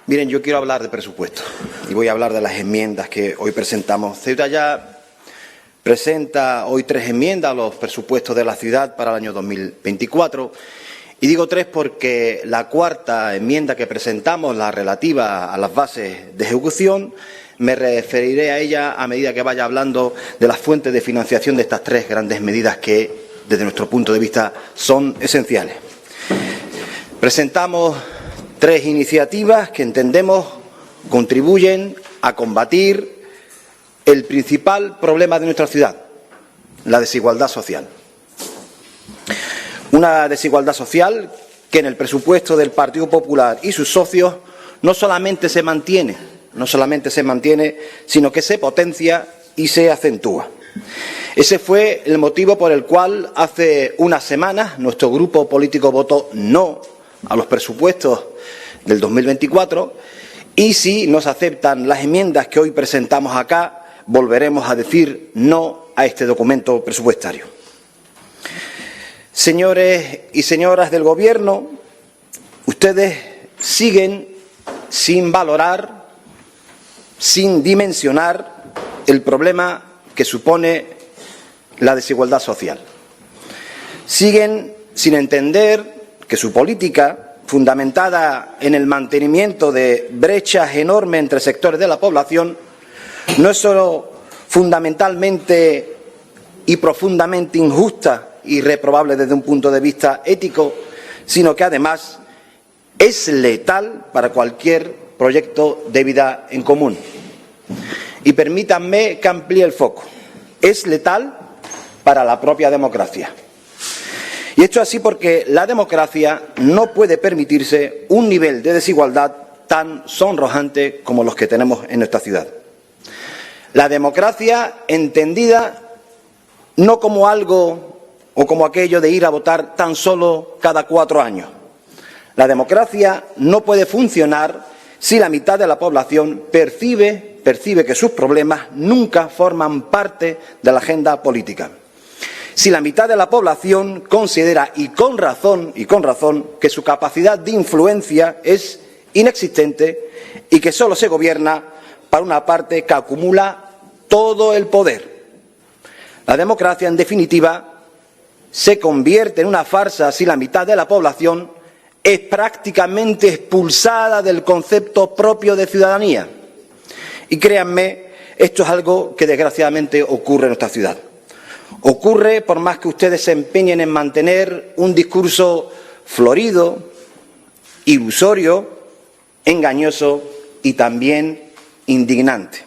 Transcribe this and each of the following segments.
Miren, yo quiero hablar de presupuesto y voy a hablar de las enmiendas que hoy presentamos. Ceuta ya presenta hoy 3 enmiendas a los presupuestos de la ciudad para el año 2024. Y digo 3 porque la 4ª enmienda que presentamos, la relativa a las bases de ejecución, me referiré a ella a medida que vaya hablando de las fuentes de financiación de estas 3 grandes medidas que, desde nuestro punto de vista, son esenciales. Presentamos 3 iniciativas que entendemos contribuyen a combatir el principal problema de nuestra ciudad, la desigualdad social. Una desigualdad social que en el presupuesto del Partido Popular y sus socios no solamente se mantiene, sino que se potencia y se acentúa. Ese fue el motivo por el cual hace unas semanas nuestro grupo político votó no a los presupuestos del 2024 y si nos aceptan las enmiendas que hoy presentamos acá, volveremos a decir no a este documento presupuestario. Señores y señoras del Gobierno, ustedes siguen sin valorar, sin dimensionar el problema que supone la desigualdad social. Siguen sin entender que su política, fundamentada en el mantenimiento de brechas enormes entre sectores de la población, no es solo fundamentalmente y profundamente injusta y reprobable desde un punto de vista ético, sino que además es letal para cualquier proyecto de vida en común. Y permítanme que amplíe el foco. Es letal para la propia democracia. Y esto es así porque la democracia no puede permitirse un nivel de desigualdad tan sonrojante como los que tenemos en nuestra ciudad. La democracia entendida no como algo o como aquello de ir a votar tan solo cada 4 años. La democracia no puede funcionar si la mitad de la población percibe que sus problemas nunca forman parte de la agenda política. Si la mitad de la población considera, y con razón, que su capacidad de influencia es inexistente y que solo se gobierna para una parte que acumula todo el poder. La democracia, en definitiva, se convierte en una farsa si la mitad de la población es prácticamente expulsada del concepto propio de ciudadanía. Y créanme, esto es algo que desgraciadamente ocurre en nuestra ciudad. Ocurre por más que ustedes se empeñen en mantener un discurso florido, ilusorio, engañoso y también indignante.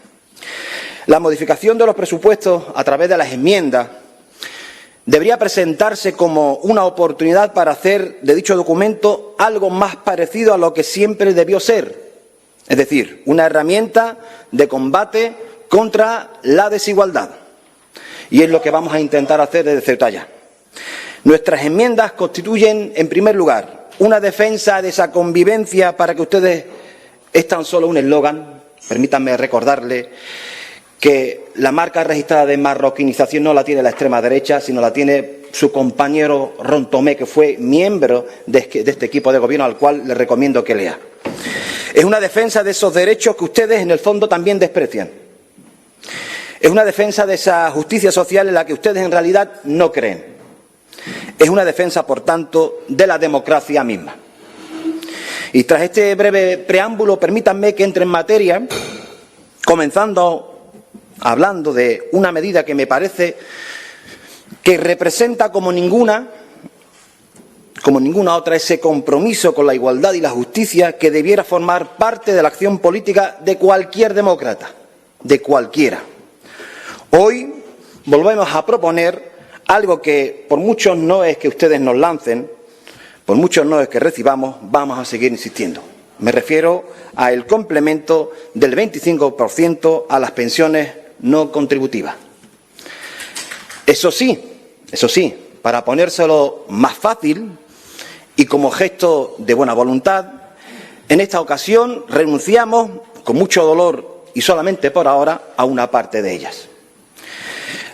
La modificación de los presupuestos a través de las enmiendas debería presentarse como una oportunidad para hacer de dicho documento algo más parecido a lo que siempre debió ser, es decir, una herramienta de combate contra la desigualdad. Y es lo que vamos a intentar hacer desde Ceuta ya. Nuestras enmiendas constituyen, en primer lugar, una defensa de esa convivencia para que ustedes es tan solo un eslogan. Permítanme recordarle que la marca registrada de marroquinización no la tiene la extrema derecha, sino la tiene su compañero Ron Tomé, que fue miembro de este equipo de gobierno, al cual le recomiendo que lea. Es una defensa de esos derechos que ustedes, en el fondo, también desprecian. Es una defensa de esa justicia social en la que ustedes, en realidad, no creen. Es una defensa, por tanto, de la democracia misma. Y tras este breve preámbulo, permítanme que entre en materia, comenzando hablando de una medida que me parece que representa como ninguna otra ese compromiso con la igualdad y la justicia que debiera formar parte de la acción política de cualquier demócrata, de cualquiera. Hoy volvemos a proponer algo que por muchos no es que ustedes nos lancen, por muchos no es que recibamos, vamos a seguir insistiendo. Me refiero al complemento del 25% a las pensiones no contributivas. Eso sí, para ponérselo más fácil y como gesto de buena voluntad, en esta ocasión renunciamos, con mucho dolor y solamente por ahora, a una parte de ellas.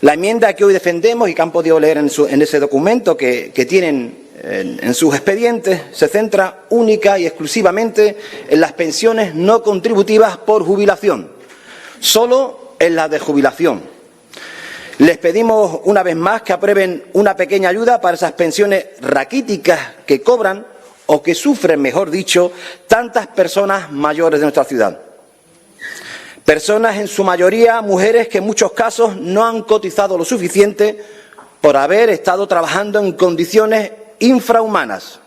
La enmienda que hoy defendemos y que han podido leer en ese documento que tienen en sus expedientes se centra única y exclusivamente en las pensiones no contributivas por jubilación, solo en las de jubilación. Les pedimos una vez más que aprueben una pequeña ayuda para esas pensiones raquíticas que cobran o que sufren, mejor dicho, tantas personas mayores de nuestra ciudad. Personas, en su mayoría, mujeres que en muchos casos no han cotizado lo suficiente por haber estado trabajando en condiciones infrahumanas,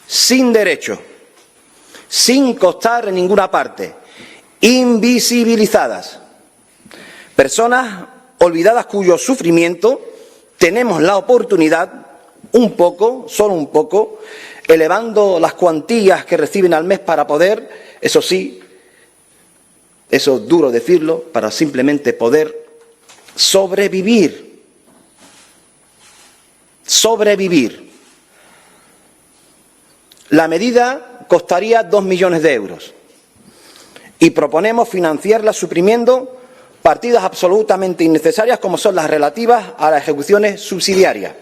sin derecho, sin costar en ninguna parte, invisibilizadas. Personas olvidadas cuyo sufrimiento tenemos la oportunidad, un poco, solo un poco, elevando las cuantías que reciben al mes para poder, eso sí, eso es duro decirlo, para simplemente poder sobrevivir. Sobrevivir. La medida costaría 2 millones de euros y proponemos financiarla suprimiendo partidas absolutamente innecesarias como son las relativas a las ejecuciones subsidiarias,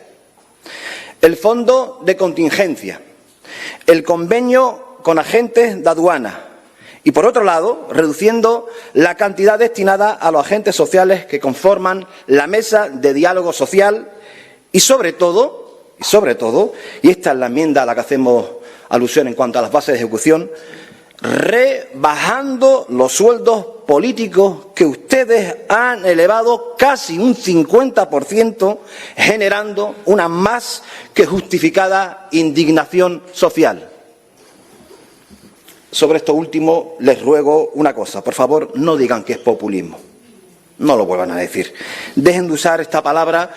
el fondo de contingencia, el convenio con agentes de aduana y, por otro lado, reduciendo la cantidad destinada a los agentes sociales que conforman la mesa de diálogo social y sobre todo, y esta es la enmienda a la que hacemos alusión en cuanto a las bases de ejecución, rebajando los sueldos políticos que ustedes han elevado casi un 50%, generando una más que justificada indignación social. Sobre esto último les ruego una cosa, por favor, no digan que es populismo, no lo vuelvan a decir. Dejen de usar esta palabra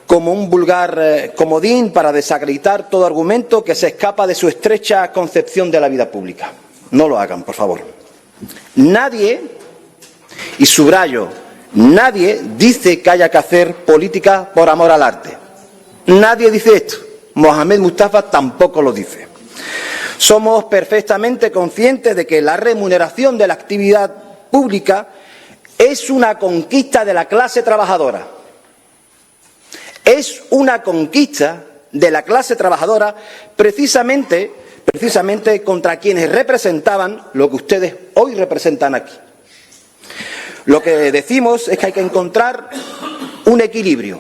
como un vulgar comodín para desacreditar todo argumento que se escapa de su estrecha concepción de la vida pública. No lo hagan, por favor. Nadie, y subrayo, nadie dice que haya que hacer política por amor al arte. Nadie dice esto. Mohamed Mustafa tampoco lo dice. Somos perfectamente conscientes de que la remuneración de la actividad pública es una conquista de la clase trabajadora. Es una conquista de la clase trabajadora precisamente contra quienes representaban lo que ustedes hoy representan aquí. Lo que decimos es que hay que encontrar un equilibrio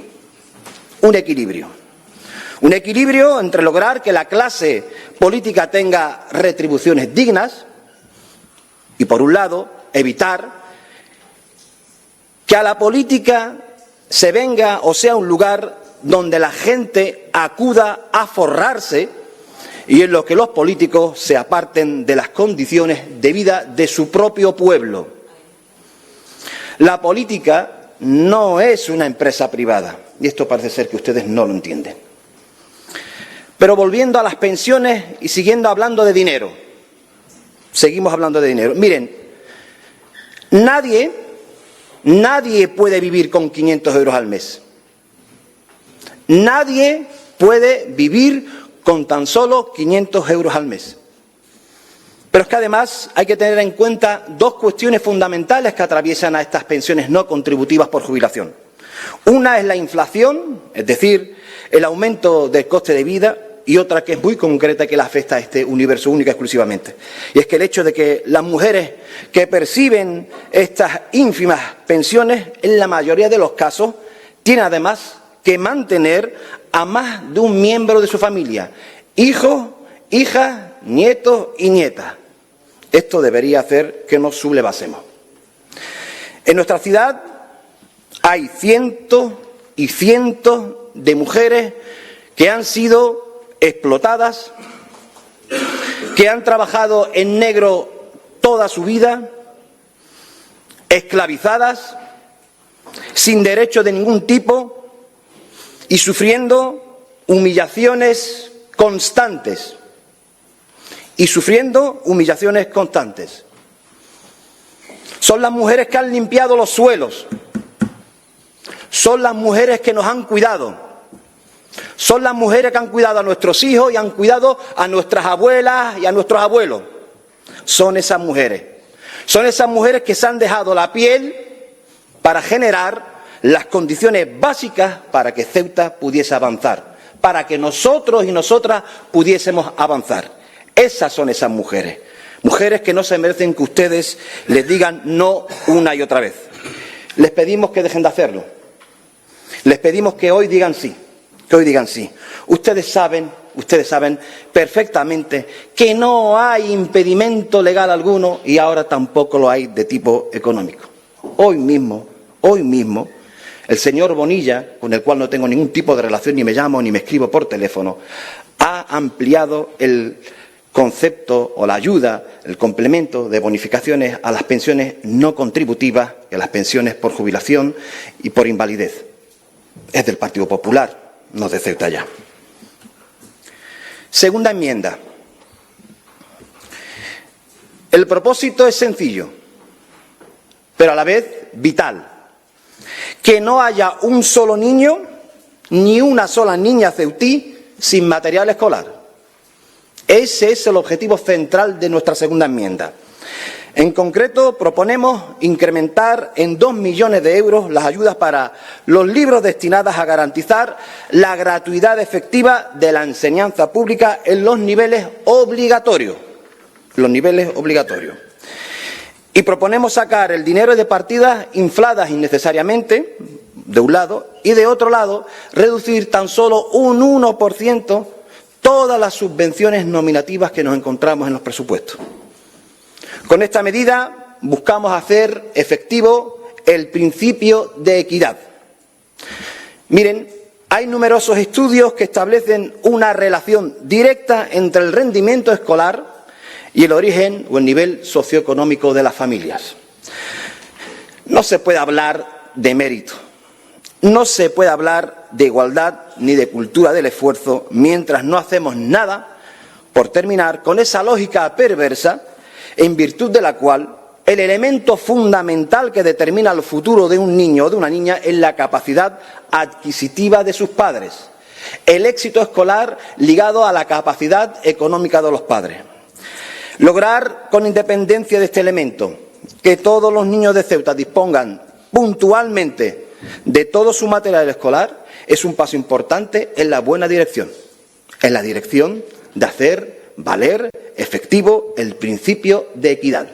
entre lograr que la clase política tenga retribuciones dignas y, por un lado, evitar que a la política se venga o sea un lugar donde la gente acuda a forrarse y en lo que los políticos se aparten de las condiciones de vida de su propio pueblo. La política no es una empresa privada y esto parece ser que ustedes no lo entienden. Pero volviendo a las pensiones y siguiendo hablando de dinero, seguimos hablando de dinero. Miren, nadie puede vivir con 500 euros al mes. Nadie puede vivir con tan solo 500 euros al mes. Pero es que además hay que tener en cuenta dos cuestiones fundamentales que atraviesan a estas pensiones no contributivas por jubilación. Una es la inflación, es decir, el aumento del coste de vida, y otra que es muy concreta que le afecta a este universo único exclusivamente. Y es que el hecho de que las mujeres que perciben estas ínfimas pensiones, en la mayoría de los casos, tienen además que mantener a más de un miembro de su familia, hijos, hijas, nietos y nietas. Esto debería hacer que nos sublevásemos. En nuestra ciudad hay cientos y cientos de mujeres que han sido explotadas, que han trabajado en negro toda su vida, esclavizadas, sin derecho de ningún tipo y sufriendo humillaciones constantes. Son las mujeres que han limpiado los suelos, son las mujeres que nos han cuidado, son las mujeres que han cuidado a nuestros hijos y han cuidado a nuestras abuelas y a nuestros abuelos. Son esas mujeres que se han dejado la piel para generar las condiciones básicas para que Ceuta pudiese avanzar, para que nosotros y nosotras pudiésemos avanzar. Esas son esas mujeres. Mujeres que no se merecen que ustedes les digan no una y otra vez. Les pedimos que dejen de hacerlo. Les pedimos que hoy digan sí. Que hoy digan sí. Ustedes saben perfectamente que no hay impedimento legal alguno y ahora tampoco lo hay de tipo económico. Hoy mismo, el señor Bonilla, con el cual no tengo ningún tipo de relación, ni me llamo ni me escribo por teléfono, ha ampliado el concepto o la ayuda, el complemento de bonificaciones a las pensiones no contributivas y a las pensiones por jubilación y por invalidez. Es del Partido Popular, no de Ceuta Ya. Segunda enmienda. El propósito es sencillo, pero a la vez vital. Que no haya un solo niño ni una sola niña ceutí sin material escolar. Ese es el objetivo central de nuestra segunda enmienda. En concreto, proponemos incrementar en 2 millones de euros las ayudas para los libros destinadas a garantizar la gratuidad efectiva de la enseñanza pública en los niveles obligatorios. Y proponemos sacar el dinero de partidas infladas innecesariamente, de un lado, y de otro lado, reducir tan solo un 1% todas las subvenciones nominativas que nos encontramos en los presupuestos. Con esta medida buscamos hacer efectivo el principio de equidad. Miren, hay numerosos estudios que establecen una relación directa entre el rendimiento escolar y el origen o el nivel socioeconómico de las familias. No se puede hablar de mérito, no se puede hablar de igualdad ni de cultura del esfuerzo mientras no hacemos nada por terminar con esa lógica perversa en virtud de la cual el elemento fundamental que determina el futuro de un niño o de una niña es la capacidad adquisitiva de sus padres. El éxito escolar ligado a la capacidad económica de los padres. Lograr, con independencia de este elemento, que todos los niños de Ceuta dispongan puntualmente de todo su material escolar es un paso importante en la buena dirección, en la dirección de hacer valer efectivo el principio de equidad.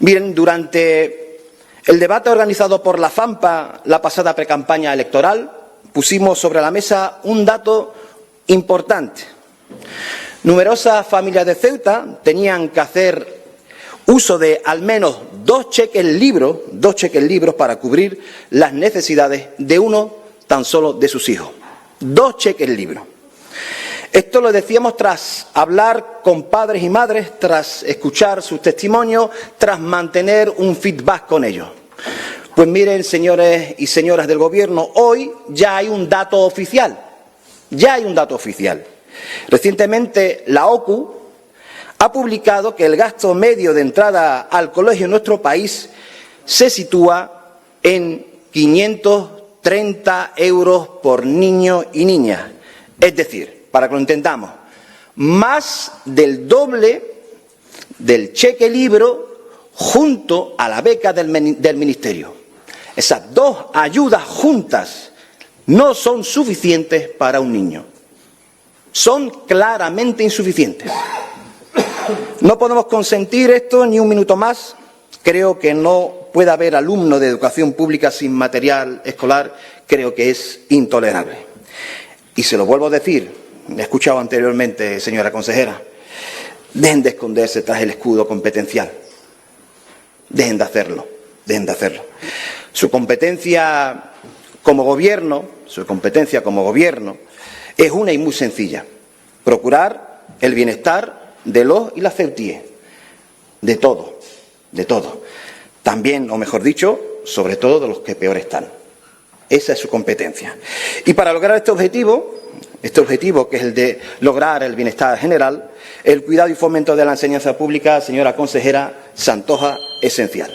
Miren, durante el debate organizado por la FAMPA la pasada precampaña electoral, pusimos sobre la mesa un dato importante. Numerosas familias de Ceuta tenían que hacer uso de al menos 2 cheques libros para cubrir las necesidades de uno tan solo de sus hijos. 2 cheques libros. Esto lo decíamos tras hablar con padres y madres, tras escuchar sus testimonios, tras mantener un feedback con ellos. Pues miren, señores y señoras del Gobierno, hoy ya hay un dato oficial. Recientemente la OCU ha publicado que el gasto medio de entrada al colegio en nuestro país se sitúa en 530 euros por niño y niña. Es decir, para que lo entendamos, más del doble del cheque libro junto a la beca del Ministerio. Esas 2 ayudas juntas no son suficientes para un niño. Son claramente insuficientes. No podemos consentir esto ni un minuto más. Creo que no puede haber alumno de educación pública sin material escolar. Creo que es intolerable. Y se lo vuelvo a decir, me he escuchado anteriormente, señora consejera, dejen de esconderse tras el escudo competencial. Dejen de hacerlo. Su competencia como gobierno es una y muy sencilla. Procurar el bienestar de los y las ceutíes. De todo. También, o mejor dicho, sobre todo de los que peor están. Esa es su competencia. Y para lograr este objetivo que es el de lograr el bienestar general, el cuidado y fomento de la enseñanza pública, señora consejera, se antoja esencial.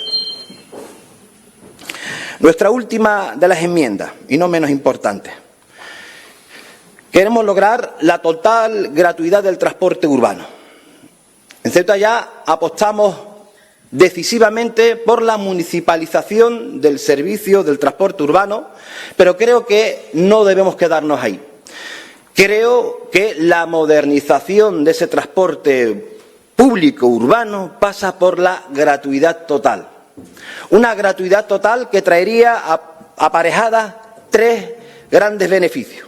Nuestra última de las enmiendas, y no menos importante. Queremos lograr la total gratuidad del transporte urbano. En Ceuta Ya apostamos decisivamente por la municipalización del servicio del transporte urbano, pero creo que no debemos quedarnos ahí. Creo que la modernización de ese transporte público urbano pasa por la gratuidad total. Una gratuidad total que traería aparejadas tres grandes beneficios.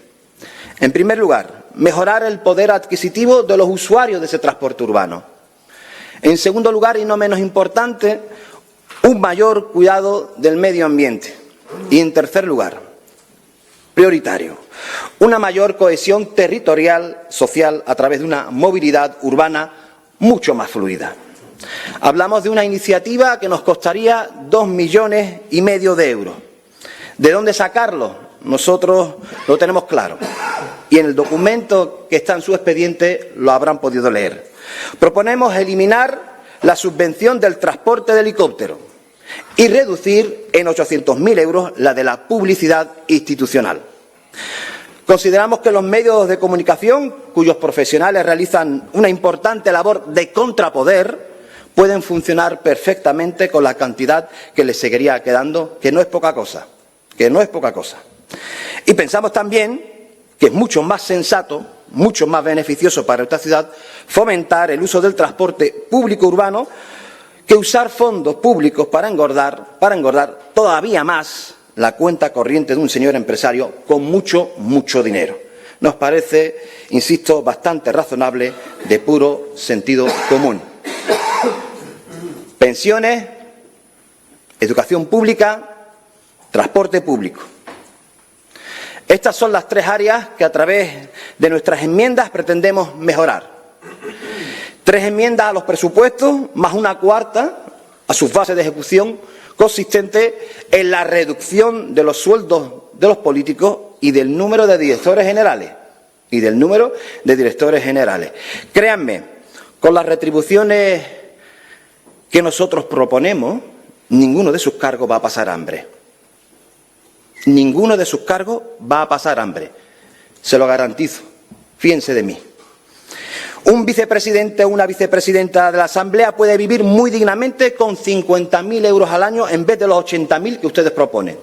En primer lugar, mejorar el poder adquisitivo de los usuarios de ese transporte urbano. En segundo lugar, y no menos importante, un mayor cuidado del medio ambiente. Y en tercer lugar, prioritario, una mayor cohesión territorial, social, a través de una movilidad urbana mucho más fluida. Hablamos de una iniciativa que nos costaría 2,5 millones de euros. ¿De dónde sacarlo? Nosotros lo tenemos claro. Y en el documento que está en su expediente lo habrán podido leer. Proponemos eliminar la subvención del transporte de helicóptero y reducir en 800.000 euros la de la publicidad institucional. Consideramos que los medios de comunicación, cuyos profesionales realizan una importante labor de contrapoder, pueden funcionar perfectamente con la cantidad que les seguiría quedando, que no es poca cosa, Y pensamos también que es mucho más sensato, mucho más beneficioso para esta ciudad fomentar el uso del transporte público urbano que usar fondos públicos para engordar todavía más la cuenta corriente de un señor empresario con mucho dinero. Nos parece, insisto, bastante razonable, de puro sentido común. Pensiones, educación pública, transporte público. Estas son las tres áreas que a través de nuestras enmiendas pretendemos mejorar. 3 enmiendas a los presupuestos, más una cuarta a sus bases de ejecución, consistente en la reducción de los sueldos de los políticos y del número de directores generales. Créanme, con las retribuciones que nosotros proponemos, ninguno de sus cargos va a pasar hambre. Ninguno de sus cargos va a pasar hambre. Se lo garantizo. Fíjense de mí. Un vicepresidente o una vicepresidenta de la Asamblea puede vivir muy dignamente con 50.000 euros al año en vez de los 80.000 que ustedes proponen.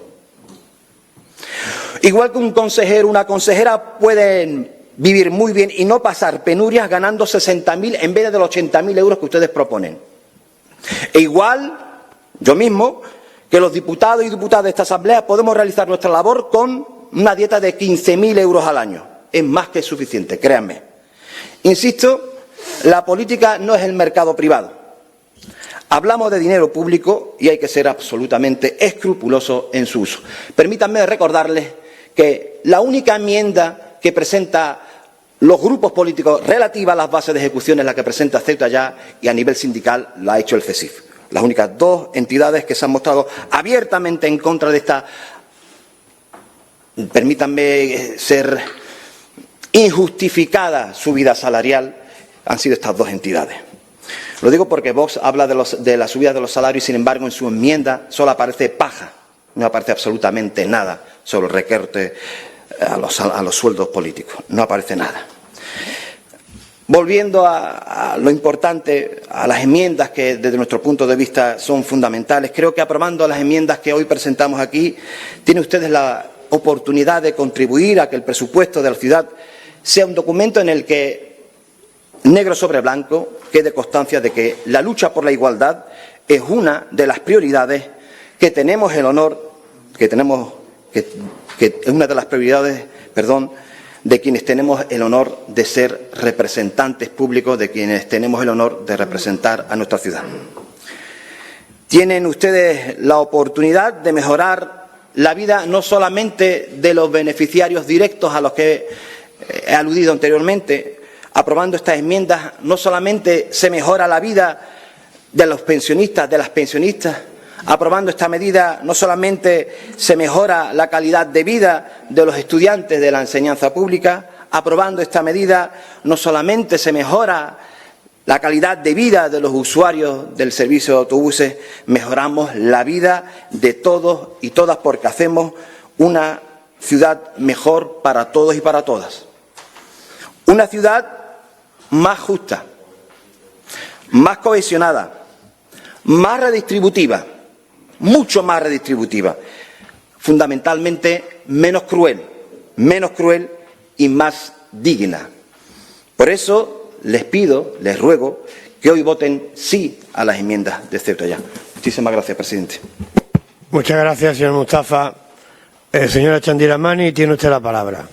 Igual que un consejero o una consejera pueden vivir muy bien y no pasar penurias ganando 60.000 en vez de los 80.000 euros que ustedes proponen. E igual, yo mismo, que los diputados y diputadas de esta Asamblea podemos realizar nuestra labor con una dieta de 15.000 euros al año. Es más que suficiente, créanme. Insisto, la política no es el mercado privado. Hablamos de dinero público y hay que ser absolutamente escrupuloso en su uso. Permítanme recordarles que la única enmienda que presenta los grupos políticos relativa a las bases de ejecución es la que presenta Ceuta Ya, y a nivel sindical la ha hecho el CESIF. Las únicas dos entidades que se han mostrado abiertamente en contra de esta, permítanme ser injustificada subida salarial, han sido estas dos entidades. Lo digo porque Vox habla de la subida de los salarios y, sin embargo, en su enmienda solo aparece paja, no aparece absolutamente nada sobre el recorte a los sueldos políticos, no aparece nada. Volviendo a lo importante, a las enmiendas que desde nuestro punto de vista son fundamentales, creo que aprobando las enmiendas que hoy presentamos aquí, tienen ustedes la oportunidad de contribuir a que el presupuesto de la ciudad sea un documento en el que, negro sobre blanco, quede constancia de que la lucha por la igualdad es una de las prioridades que tenemos el honor, que es una de las prioridades, de quienes tenemos el honor de ser representantes públicos, de quienes tenemos el honor de representar a nuestra ciudad. Tienen ustedes la oportunidad de mejorar la vida no solamente de los beneficiarios directos a los que he aludido anteriormente. Aprobando estas enmiendas no solamente se mejora la vida de los pensionistas, de las pensionistas. Aprobando esta medida no solamente se mejora la calidad de vida de los estudiantes de la enseñanza pública. Aprobando esta medida no solamente se mejora la calidad de vida de los usuarios del servicio de autobuses, mejoramos la vida de todos y todas, porque hacemos una ciudad mejor para todos y para todas. Una ciudad más justa, más cohesionada, más redistributiva, mucho más redistributiva, fundamentalmente menos cruel y más digna. Por eso les pido, les ruego que hoy voten sí a las enmiendas de Ceuta Ya. Muchísimas gracias, presidente. Muchas gracias, señor Mustafa. Señora Chandiramani, tiene usted la palabra.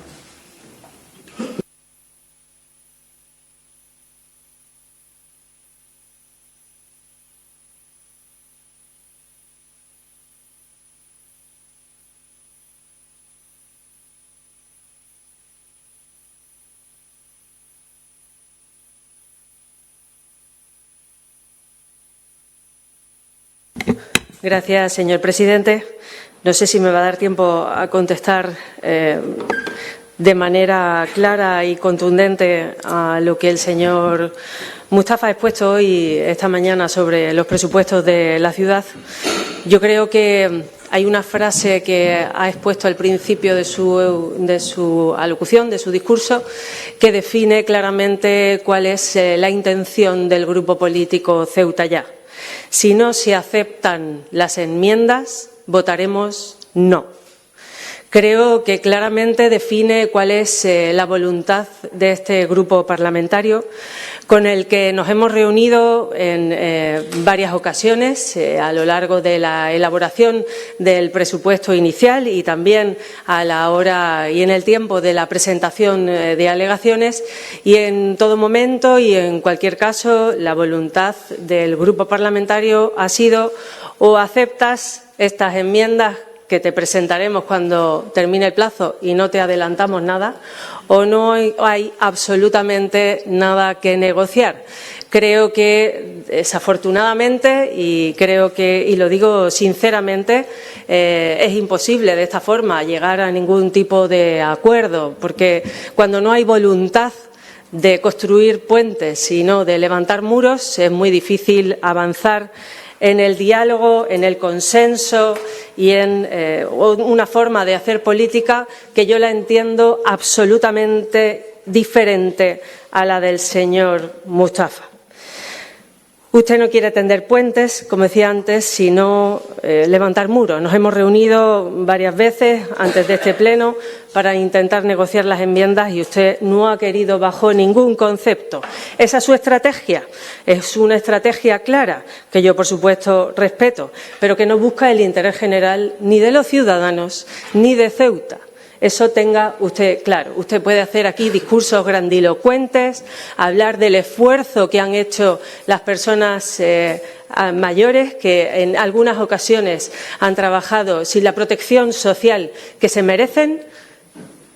Gracias, señor presidente. No sé si me va a dar tiempo a contestar de manera clara y contundente a lo que el señor Mustafa ha expuesto hoy, esta mañana, sobre los presupuestos de la ciudad. Yo creo que hay una frase que ha expuesto al principio de su alocución, de su discurso, que define claramente cuál es la intención del grupo político Ceuta Ya. Si no se aceptan las enmiendas, votaremos no. Creo que claramente define cuál es la voluntad de este grupo parlamentario, con el que nos hemos reunido en varias ocasiones a lo largo de la elaboración del presupuesto inicial y también a la hora y en el tiempo de la presentación de alegaciones, y en todo momento y en cualquier caso la voluntad del grupo parlamentario ha sido: o aceptas estas enmiendas que te presentaremos cuando termine el plazo y no te adelantamos nada, o no hay absolutamente nada que negociar. Creo que, desafortunadamente, y lo digo sinceramente, es imposible de esta forma llegar a ningún tipo de acuerdo, porque cuando no hay voluntad de construir puentes, sino de levantar muros, es muy difícil avanzar en el diálogo, en el consenso y en una forma de hacer política que yo la entiendo absolutamente diferente a la del señor Mustafa. Usted no quiere tender puentes, como decía antes, sino levantar muros. Nos hemos reunido varias veces antes de este pleno para intentar negociar las enmiendas y usted no ha querido bajo ningún concepto. Esa es su estrategia. Es una estrategia clara, que yo, por supuesto, respeto, pero que no busca el interés general ni de los ciudadanos ni de Ceuta. Eso tenga usted claro. Usted puede hacer aquí discursos grandilocuentes, hablar del esfuerzo que han hecho las personas mayores, que en algunas ocasiones han trabajado sin la protección social que se merecen.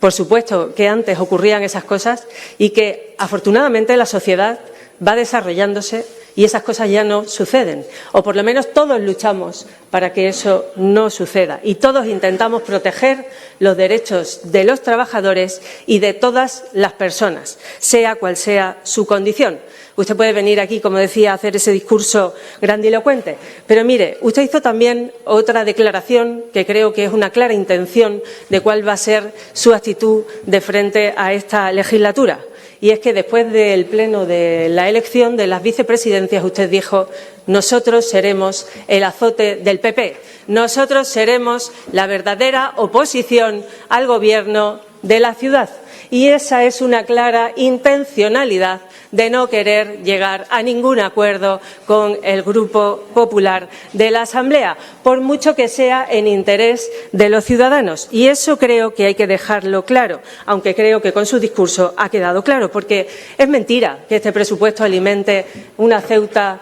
Por supuesto que antes ocurrían esas cosas y que, afortunadamente, la sociedad va desarrollándose y esas cosas ya no suceden. O por lo menos todos luchamos para que eso no suceda y todos intentamos proteger los derechos de los trabajadores y de todas las personas, sea cual sea su condición. Usted puede venir aquí, como decía, a hacer ese discurso grandilocuente, pero mire, usted hizo también otra declaración que creo que es una clara intención de cuál va a ser su actitud de frente a esta legislatura. Y es que después del pleno de la elección de las vicepresidencias usted dijo: nosotros seremos el azote del PP, nosotros seremos la verdadera oposición al Gobierno de la ciudad. Y esa es una clara intencionalidad de no querer llegar a ningún acuerdo con el Grupo Popular de la Asamblea, por mucho que sea en interés de los ciudadanos. Y eso creo que hay que dejarlo claro, aunque creo que con su discurso ha quedado claro, porque es mentira que este presupuesto alimente una Ceuta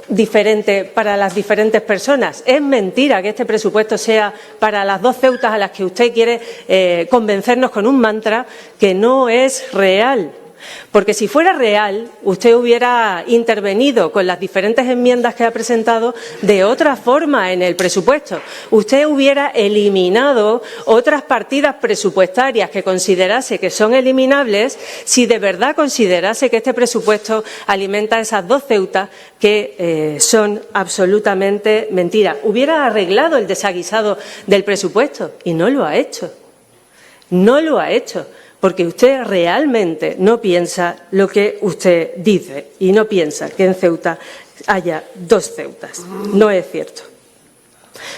diferente para las diferentes personas. Es mentira que este presupuesto sea para las dos Ceutas a las que usted quiere convencernos con un mantra que no es real. Porque si fuera real, usted hubiera intervenido con las diferentes enmiendas que ha presentado de otra forma en el presupuesto. Usted hubiera eliminado otras partidas presupuestarias que considerase que son eliminables si de verdad considerase que este presupuesto alimenta a esas dos Ceutas que son absolutamente mentira. Hubiera arreglado el desaguisado del presupuesto y no lo ha hecho. No lo ha hecho. Porque usted realmente no piensa lo que usted dice y no piensa que en Ceuta haya 2 Ceutas. No es cierto.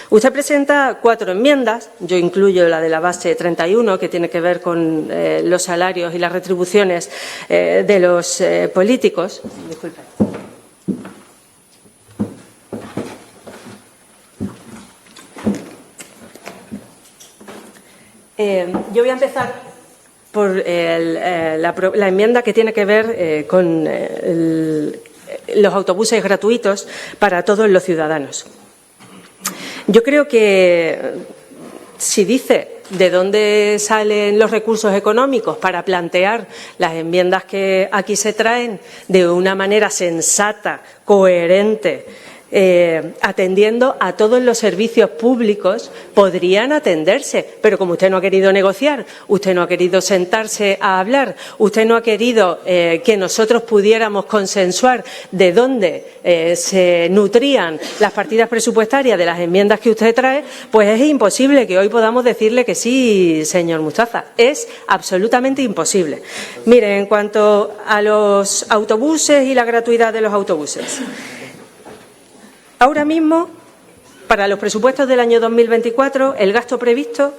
Usted presenta 4 enmiendas, yo incluyo la de la base 31, que tiene que ver con los salarios y las retribuciones de los políticos. Disculpe. Yo voy a empezar por la enmienda que tiene que ver con los autobuses gratuitos para todos los ciudadanos. Yo creo que si dice de dónde salen los recursos económicos para plantear las enmiendas que aquí se traen de una manera sensata, coherente, atendiendo a todos los servicios públicos, podrían atenderse. Pero como usted no ha querido negociar, usted no ha querido sentarse a hablar, usted no ha querido que nosotros pudiéramos consensuar de dónde se nutrían las partidas presupuestarias de las enmiendas que usted trae, pues es imposible que hoy podamos decirle que sí, señor Mustafa. Es absolutamente imposible. Mire, en cuanto a los autobuses y la gratuidad de los autobuses, ahora mismo, para los presupuestos del año 2024, el gasto previsto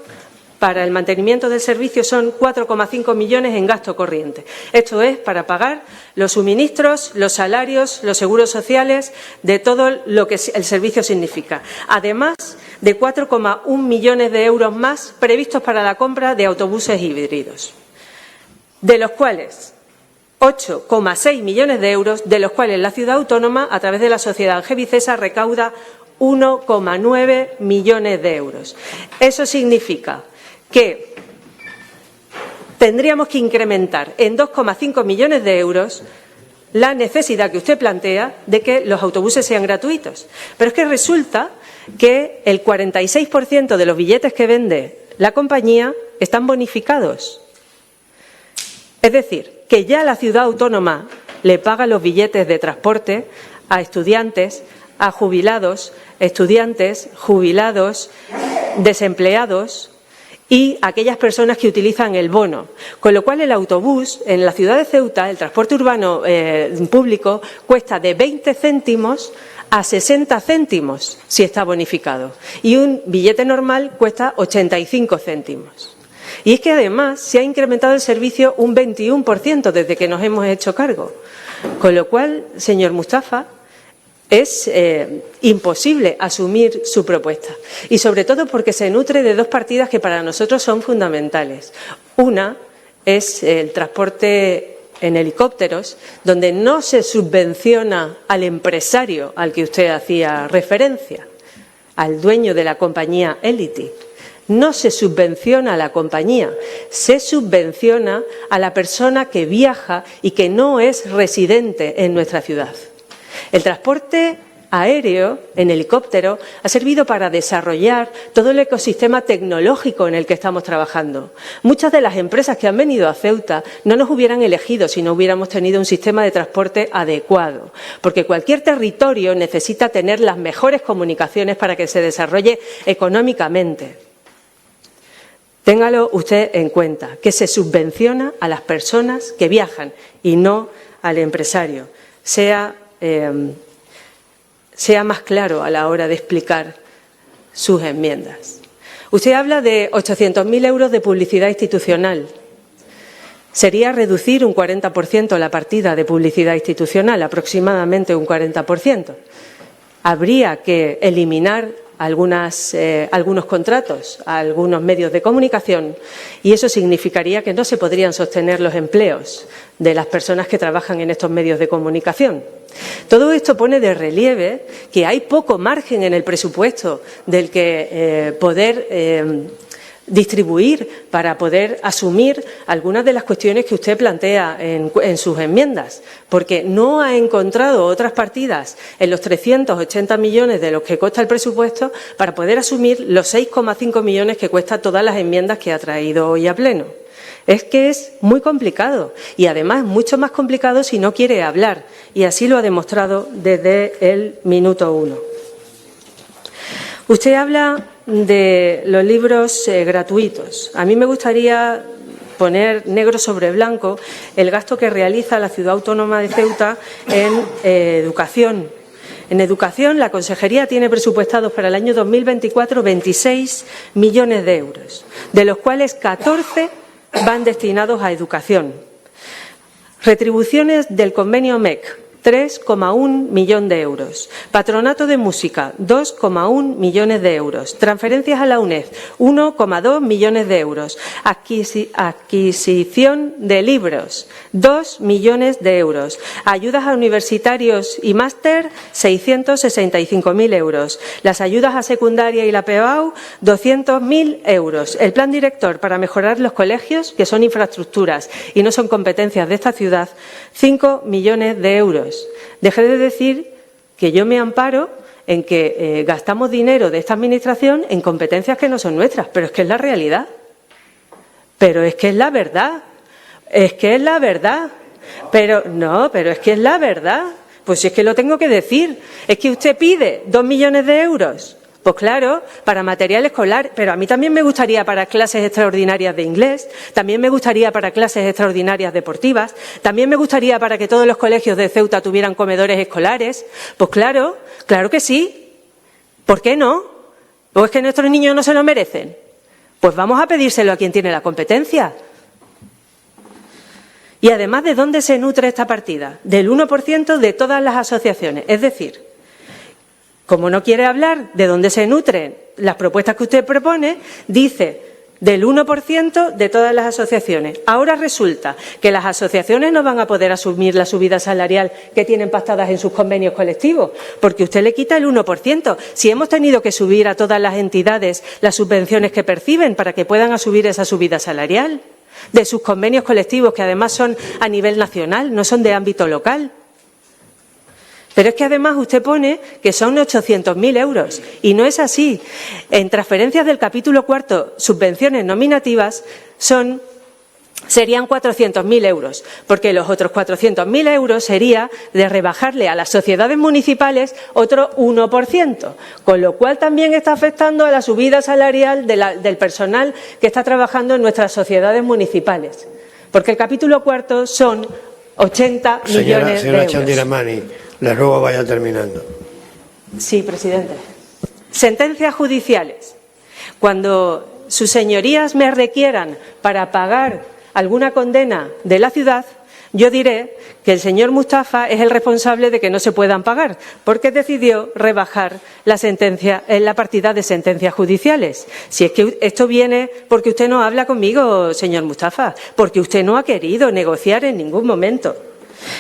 para el mantenimiento del servicio son 4,5 millones en gasto corriente. Esto es para pagar los suministros, los salarios, los seguros sociales, de todo lo que el servicio significa. Además de 4,1 millones de euros más previstos para la compra de autobuses híbridos, de los cuales 8,6 millones de euros, de los cuales la ciudad autónoma, a través de la sociedad Gevicesa, recauda 1,9 millones de euros. Eso significa que tendríamos que incrementar en 2,5 millones de euros la necesidad que usted plantea de que los autobuses sean gratuitos. Pero es que resulta que el 46% de los billetes que vende la compañía están bonificados. Es decir, que ya la ciudad autónoma le paga los billetes de transporte a estudiantes, a jubilados, estudiantes, jubilados, desempleados y aquellas personas que utilizan el bono. Con lo cual el autobús en la ciudad de Ceuta, el transporte urbano público, cuesta de 20 céntimos a 60 céntimos si está bonificado. Y un billete normal cuesta 85 céntimos. Y es que además se ha incrementado el servicio un 21% desde que nos hemos hecho cargo. Con lo cual, señor Mustafa, es imposible asumir su propuesta. Y sobre todo porque se nutre de 2 partidas que para nosotros son fundamentales. Una es el transporte en helicópteros, donde no se subvenciona al empresario al que usted hacía referencia, al dueño de la compañía Elity. No se subvenciona a la compañía, se subvenciona a la persona que viaja y que no es residente en nuestra ciudad. El transporte aéreo en helicóptero ha servido para desarrollar todo el ecosistema tecnológico en el que estamos trabajando. Muchas de las empresas que han venido a Ceuta no nos hubieran elegido si no hubiéramos tenido un sistema de transporte adecuado, porque cualquier territorio necesita tener las mejores comunicaciones para que se desarrolle económicamente. Téngalo usted en cuenta, que se subvenciona a las personas que viajan y no al empresario. Sea más claro a la hora de explicar sus enmiendas. Usted habla de 800.000 euros de publicidad institucional. Sería reducir un 40% la partida de publicidad institucional, aproximadamente un 40%. Habría que eliminar algunos contratos a algunos medios de comunicación y eso significaría que no se podrían sostener los empleos de las personas que trabajan en estos medios de comunicación. Todo esto pone de relieve que hay poco margen en el presupuesto del que poder distribuir para poder asumir algunas de las cuestiones que usted plantea en sus enmiendas, porque no ha encontrado otras partidas en los 380 millones de los que cuesta el presupuesto para poder asumir los 6,5 millones que cuesta todas las enmiendas que ha traído hoy a pleno. Es que es muy complicado y además mucho más complicado si no quiere hablar y así lo ha demostrado desde el minuto 1. Usted habla de los libros gratuitos. A mí me gustaría poner negro sobre blanco el gasto que realiza la Ciudad Autónoma de Ceuta en educación En educación, la Consejería tiene presupuestados para el año 2024 26 millones de euros, de los cuales 14 van destinados a educación. Retribuciones del convenio MEC, 3,1 millón de euros. Patronato de música, 2,1 millones de euros. Transferencias a la UNED, 1,2 millones de euros. Adquisición de libros, 2 millones de euros. Ayudas a universitarios y máster, 665.000 euros. Las ayudas a secundaria y la PEAU, 200.000 euros. El plan director para mejorar los colegios, que son infraestructuras y no son competencias de esta ciudad, 5 millones de euros. Deje de decir que yo me amparo en que gastamos dinero de esta Administración en competencias que no son nuestras, pero es que es la realidad. Pero es que es la verdad. Es que es la verdad. Pero es que es la verdad. Pues es que lo tengo que decir. Es que usted pide 2 millones de euros. Pues claro, para material escolar, pero a mí también me gustaría para clases extraordinarias de inglés, también me gustaría para clases extraordinarias deportivas, también me gustaría para que todos los colegios de Ceuta tuvieran comedores escolares. Pues claro, claro que sí. ¿Por qué no? ¿O es que nuestros niños no se lo merecen? Pues vamos a pedírselo a quien tiene la competencia. Y además, ¿de dónde se nutre esta partida? Del 1% de todas las asociaciones, es decir, como no quiere hablar de dónde se nutren las propuestas que usted propone, dice del 1% de todas las asociaciones. Ahora resulta que las asociaciones no van a poder asumir la subida salarial que tienen pactadas en sus convenios colectivos, porque usted le quita el 1%. Si hemos tenido que subir a todas las entidades las subvenciones que perciben para que puedan asumir esa subida salarial de sus convenios colectivos, que además son a nivel nacional, no son de ámbito local. Pero es que además usted pone que son 800.000 euros y no es así. En transferencias del capítulo cuarto, subvenciones nominativas, serían 400.000 euros, porque los otros 400.000 euros sería de rebajarle a las sociedades municipales otro 1%, con lo cual también está afectando a la subida salarial del personal que está trabajando en nuestras sociedades municipales, porque el capítulo cuarto son 80 millones de euros. Señora Chandira Mani, le ruego vaya terminando. Sí, presidente. Sentencias judiciales. Cuando sus señorías me requieran para pagar alguna condena de la ciudad, yo diré que el señor Mustafa es el responsable de que no se puedan pagar, porque decidió rebajar la partida de sentencias judiciales. Si es que esto viene porque usted no habla conmigo, señor Mustafa, porque usted no ha querido negociar en ningún momento.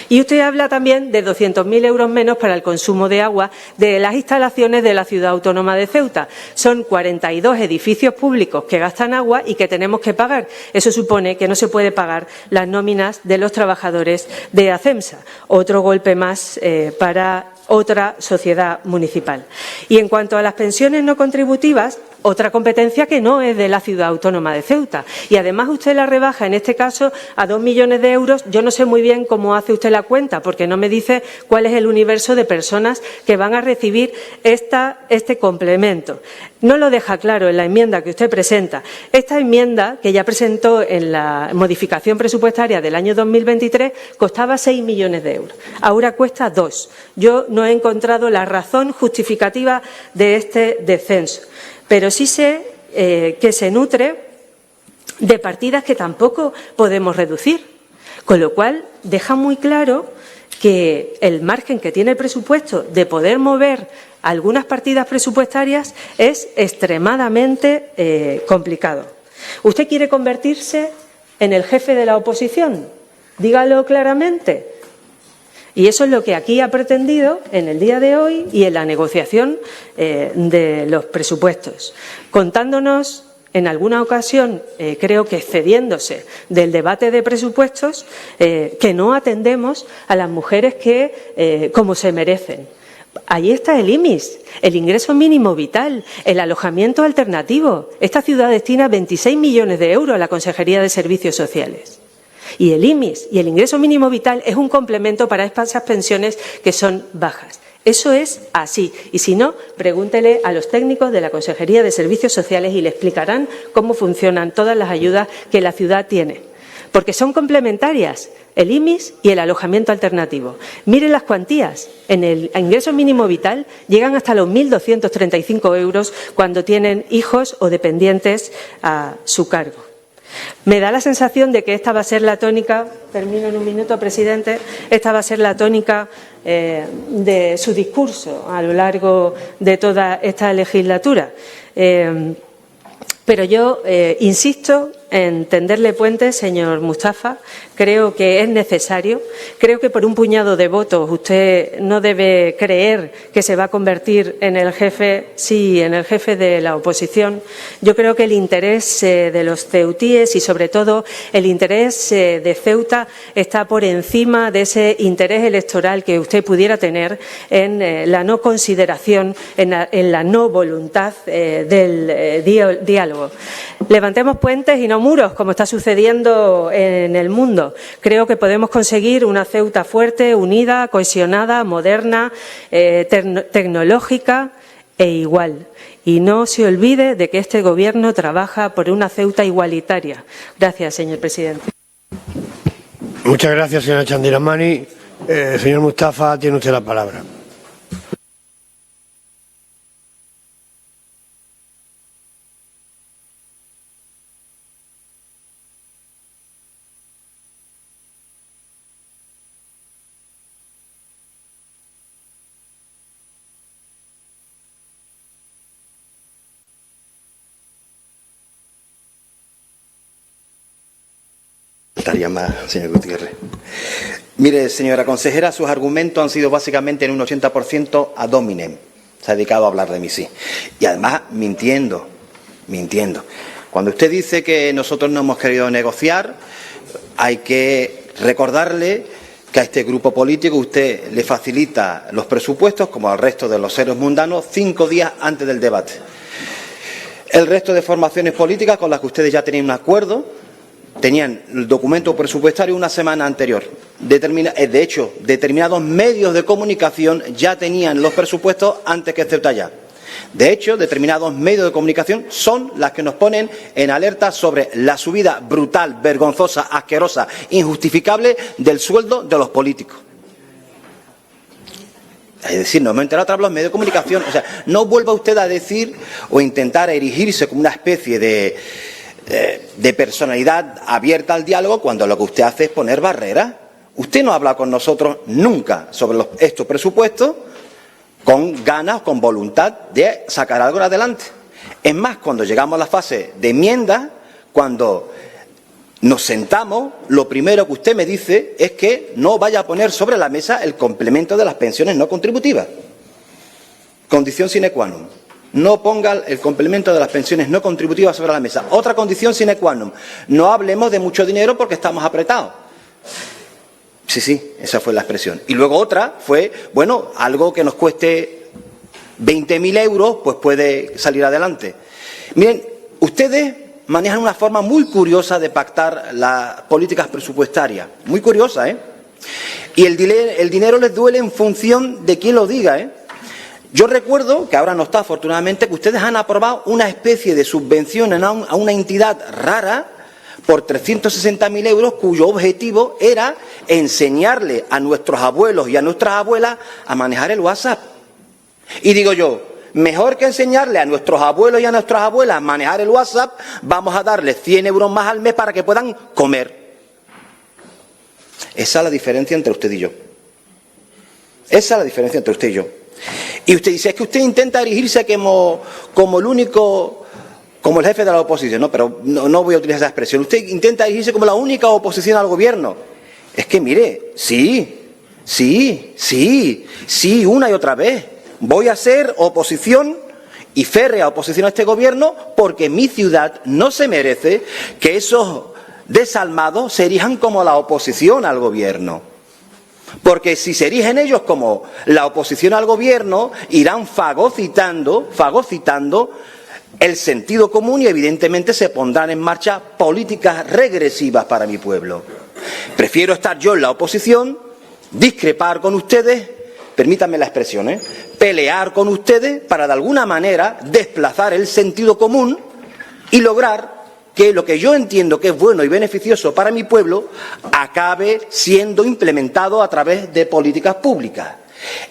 Y usted habla también de 200.000 euros menos para el consumo de agua de las instalaciones de la Ciudad Autónoma de Ceuta. Son 42 edificios públicos que gastan agua y que tenemos que pagar. Eso supone que no se puede pagar las nóminas de los trabajadores de ACEMSA. Otro golpe más para otra sociedad municipal. Y en cuanto a las pensiones no contributivas, otra competencia que no es de la Ciudad Autónoma de Ceuta. Y además usted la rebaja, en este caso, a 2 millones de euros. Yo no sé muy bien cómo hace usted la cuenta, porque no me dice cuál es el universo de personas que van a recibir este complemento. No lo deja claro en la enmienda que usted presenta. Esta enmienda, que ya presentó en la modificación presupuestaria del año 2023, costaba 6 millones de euros. Ahora cuesta 2. Yo no he encontrado la razón justificativa de este descenso. Pero sí sé que se nutre de partidas que tampoco podemos reducir, con lo cual deja muy claro que el margen que tiene el presupuesto de poder mover algunas partidas presupuestarias es extremadamente complicado. ¿Usted quiere convertirse en el jefe de la oposición? Dígalo claramente. Y eso es lo que aquí ha pretendido en el día de hoy y en la negociación de los presupuestos, contándonos en alguna ocasión, creo que excediéndose del debate de presupuestos, que no atendemos a las mujeres como se merecen. Ahí está el IMIS, el ingreso mínimo vital, el alojamiento alternativo. Esta ciudad destina 26 millones de euros a la Consejería de Servicios Sociales. Y el IMIS y el ingreso mínimo vital es un complemento para esas pensiones que son bajas. Eso es así. Y si no, pregúntele a los técnicos de la Consejería de Servicios Sociales y le explicarán cómo funcionan todas las ayudas que la ciudad tiene. porque son complementarias, el IMIS y el alojamiento alternativo. Miren las cuantías. En el ingreso mínimo vital llegan hasta los 1.235 euros cuando tienen hijos o dependientes a su cargo. Me da la sensación de que esta va a ser la tónica, termino en un minuto, presidente, esta va a ser la tónica de su discurso a lo largo de toda esta legislatura. Pero yo insisto en tenderle puentes, señor Mustafa. Creo que es necesario. Creo que por un puñado de votos usted no debe creer que se va a convertir en el jefe, sí, en el jefe de la oposición. Yo creo que el interés de los ceutíes y, sobre todo, el interés de Ceuta está por encima de ese interés electoral que usted pudiera tener en la no consideración, en la no voluntad del diálogo. Levantemos puentes y no muros, como está sucediendo en el mundo. Creo que podemos conseguir una Ceuta fuerte, unida, cohesionada, moderna, tecnológica e igual. Y no se olvide de que este Gobierno trabaja por una Ceuta igualitaria. Gracias, señor presidente. Muchas gracias, señora Chandiramani. Señor Mustafa, tiene usted la palabra. Más, señor Gutiérrez. Mire, señora consejera, sus argumentos han sido básicamente en un 80% ad hominem. Se ha dedicado a hablar de mí, sí. Y además mintiendo. Cuando usted dice que nosotros no hemos querido negociar, hay que recordarle que a este grupo político usted le facilita los presupuestos, como al resto de los seres mundanos, 5 días antes del debate. El resto de formaciones políticas con las que ustedes ya tenían un acuerdo, tenían el documento presupuestario una semana anterior. De hecho, determinados medios de comunicación ya tenían los presupuestos antes que Ceuta ya. De hecho, determinados medios de comunicación son las que nos ponen en alerta sobre la subida brutal, vergonzosa, asquerosa, injustificable del sueldo de los políticos. Es decir, no me he enterado a través de los medios de comunicación. O sea, no vuelva usted a decir o intentar erigirse como una especie de personalidad abierta al diálogo cuando lo que usted hace es poner barreras. Usted no habla con nosotros nunca sobre estos presupuestos con ganas, con voluntad de sacar algo adelante. Es más, cuando llegamos a la fase de enmienda, cuando nos sentamos, lo primero que usted me dice es que no vaya a poner sobre la mesa el complemento de las pensiones no contributivas. Condición sine qua non. No ponga el complemento de las pensiones no contributivas sobre la mesa. Otra condición sine qua non. No hablemos de mucho dinero porque estamos apretados. Sí, esa fue la expresión. Y luego otra fue, bueno, algo que nos cueste 20.000 euros, pues puede salir adelante. Miren, ustedes manejan una forma muy curiosa de pactar las políticas presupuestarias. Muy curiosa, ¿eh? Y el dinero les duele en función de quién lo diga, ¿eh? Yo recuerdo, que ahora no está afortunadamente, que ustedes han aprobado una especie de subvención a una entidad rara por 360.000 euros, cuyo objetivo era enseñarle a nuestros abuelos y a nuestras abuelas a manejar el WhatsApp. Y digo yo, mejor que enseñarle a nuestros abuelos y a nuestras abuelas a manejar el WhatsApp, vamos a darles 100 euros más al mes para que puedan comer. Esa es la diferencia entre usted y yo. Esa es la diferencia entre usted y yo. Y usted dice, es que usted intenta erigirse como el único, como el jefe de la oposición. No, pero no voy a utilizar esa expresión. Usted intenta erigirse como la única oposición al gobierno. Es que mire, sí, una y otra vez. Voy a ser oposición y férrea oposición a este gobierno porque mi ciudad no se merece que esos desalmados se erijan como la oposición al gobierno. Porque si se erigen ellos como la oposición al gobierno, irán fagocitando el sentido común y evidentemente se pondrán en marcha políticas regresivas para mi pueblo. Prefiero estar yo en la oposición, discrepar con ustedes, permítanme la expresión, pelear con ustedes para de alguna manera desplazar el sentido común y lograr que lo que yo entiendo que es bueno y beneficioso para mi pueblo acabe siendo implementado a través de políticas públicas.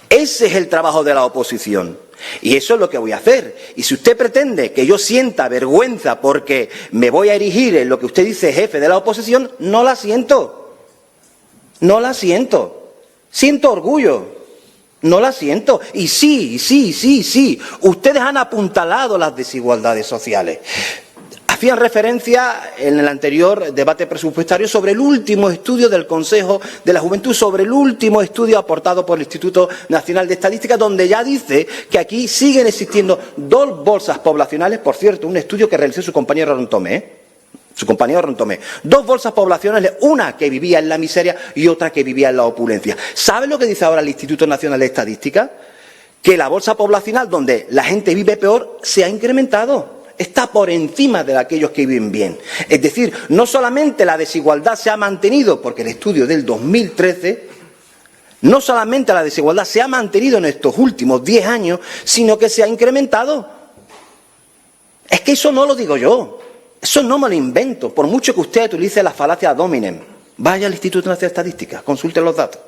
Ese es el trabajo de la oposición. Y eso es lo que voy a hacer. Y si usted pretende que yo sienta vergüenza porque me voy a erigir en lo que usted dice jefe de la oposición, no la siento. No la siento. Siento orgullo. No la siento. Y sí. Ustedes han apuntalado las desigualdades sociales. Hacían referencia en el anterior debate presupuestario sobre el último estudio del Consejo de la Juventud, sobre el último estudio aportado por el Instituto Nacional de Estadística, donde ya dice que aquí siguen existiendo 2 bolsas poblacionales, por cierto, un estudio que realizó su compañero Rontomé, 2 bolsas poblacionales, una que vivía en la miseria y otra que vivía en la opulencia. ¿Saben lo que dice ahora el Instituto Nacional de Estadística? Que la bolsa poblacional, donde la gente vive peor, se ha incrementado. Está por encima de aquellos que viven bien. Es decir, no solamente la desigualdad se ha mantenido, porque el estudio del 2013, no solamente la desigualdad se ha mantenido en estos últimos 10 años, sino que se ha incrementado. Es que eso no lo digo yo, eso no me lo invento, por mucho que usted utilice la falacia ad hominem. Vaya al Instituto Nacional de Estadística, consulte los datos.